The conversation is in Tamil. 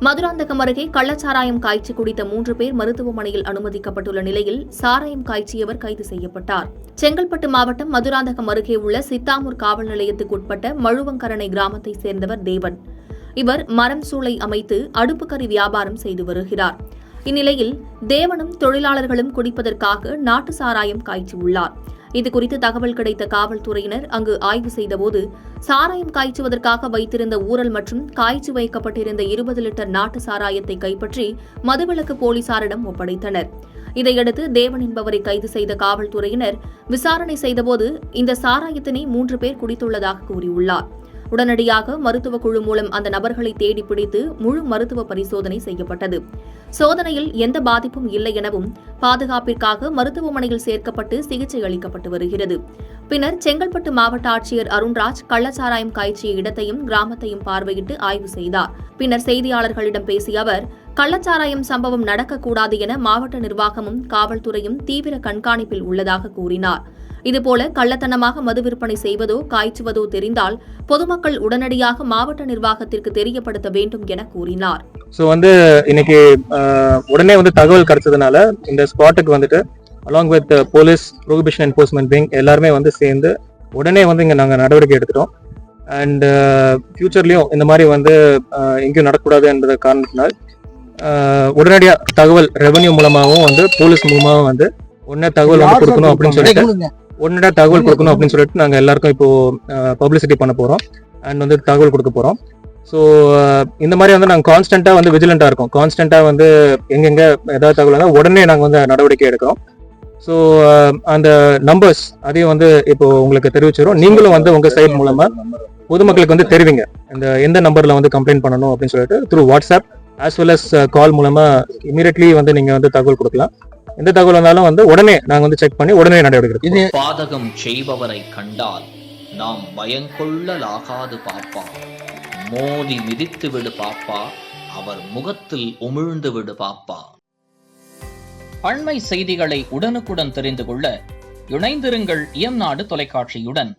மதுராந்தகம் அருகே கள்ளச்சாராயம் காய்ச்சி குடித்த 3 பேர் மருத்துவமனையில் அனுமதிக்கப்பட்டுள்ள நிலையில் சாராயம் காய்ச்சியவர் கைது செய்யப்பட்டார். செங்கல்பட்டு மாவட்டம் மதுராந்தகம் அருகே உள்ள சித்தாமூர் காவல் நிலையத்துக்குட்பட்ட மழுவங்கரணை கிராமத்தைச் சேர்ந்தவர் தேவன். இவர் மரம் சூளை அமைத்து அடுப்புக்கறி வியாபாரம் செய்து வருகிறார். இந்நிலையில் தேவனும் தொழிலாளர்களும் குடிப்பதற்காக நாட்டு சாராயம் காய்ச்சியுள்ளார். இதுகுறித்து தகவல் கிடைத்த காவல்துறையினர் அங்கு ஆய்வு செய்தபோது சாராயம் காய்ச்சுவதற்காக வைத்திருந்த ஊரல் மற்றும் காய்ச்சி வைக்கப்பட்டிருந்த 20 லிட்டர் நாட்டு சாராயத்தை கைப்பற்றி மதுவிலக்கு போலீசாரிடம் ஒப்படைத்தனர். இதையடுத்து தேவன் என்பவரை கைது செய்த காவல்துறையினர் விசாரணை செய்தபோது இந்த சாராயத்தினை 3 பேர் குடித்துள்ளதாக கூறியுள்ளார். உடனடியாக மருத்துவ குழு மூலம் அந்த நபர்களை தேடி பிடித்து முழு மருத்துவ பரிசோதனை செய்யப்பட்டது. சோதனையில் எந்த பாதிப்பும் இல்லை எனவும் பாதுகாப்பிற்காக மருத்துவமனையில் சேர்க்கப்பட்டு சிகிச்சை அளிக்கப்பட்டு வருகிறது. பின்னர் செங்கல்பட்டு மாவட்ட ஆட்சியர் அருண்ராஜ் கள்ளச்சாராயம் காய்ச்சிய இடத்தையும் கிராமத்தையும் பார்வையிட்டு ஆய்வு செய்தார். பின்னர் செய்தியாளர்களிடம் பேசிய அவர், கள்ளச்சாராயம் சம்பவம் நடக்கக்கூடாது என மாவட்ட நிர்வாகமும் காவல்துறையும் தீவிர கண்காணிப்பில் உள்ளதாக கூறினார். இதுபோல கள்ளத்தனமாக மது விற்பனை செய்வதோ காய்ச்சுவதோ தெரிந்தால் பொதுமக்கள் உடனடியாக மாவட்ட நிர்வாகத்திற்கு தெரியப்படுத்த வேண்டும் என கூறினார். இன்னைக்கு உடனே தகவல் கிடைச்சதுனால இந்த ஸ்பாட்டுக்கு வந்துட்டு along with police prohibition enforcement wing எல்லாருமே சேர்ந்து உடனே இங்க நாங்க நடவடிக்கை எடுத்துட்டோம். அண்ட் ஃபியூச்சர்லயும் இந்த மாதிரி எங்கேயும் நடக்கக்கூடாது என்ற காரணத்தினால் உடனடியா தகவல் ரெவன்யூ மூலமாகவும் போலீஸ் மூலமாகவும் உடனே தகவல் கொடுக்கணும் அப்படின்னு சொல்லிட்டு நாங்க எல்லாருக்கும் இப்போ பப்ளிசிட்டி பண்ண போறோம் அண்ட் தகவல் கொடுக்க போறோம். ஸோ இந்த மாதிரி நாங்கள் கான்ஸ்டன்டா விஜிலண்டா இருக்கோம். கான்ஸ்டன்டா எங்கெங்க ஏதாவது தகவல் உடனே நாங்கள் நடவடிக்கை எடுக்கிறோம். ஸோ அந்த நம்பர்ஸ் அதையும் இப்போ உங்களுக்கு தெரிவிச்சிடும். நீங்களும் உங்க சைட் மூலமா பொதுமக்களுக்கு தெரிவிங்க இந்த எந்த நம்பர்ல கம்ப்ளைண்ட் பண்ணணும் அப்படின்னு சொல்லிட்டு through WhatsApp as well as call மூலமா இமீடியட்லி நீங்க தகவல் கொடுக்கலாம். எந்த தகவல் வந்தாலும் உடனே நாங்க செக் பண்ணி உடனே நடவடிக்கை. இது பாதகம் செய்பவரை கண்டால் நாம் பயங்கொள்ளலாகாது பாப்பா, மோதி மிதித்து விடு பாப்பா, அவர் முகத்தில் உமிழ்ந்து விடு பாப்பா. அண்மை செய்திகளை உடனுக்குடன் தெரிந்து கொள்ள இணைந்திருங்கள் இயம்நாடு தொலைக்காட்சியுடன்.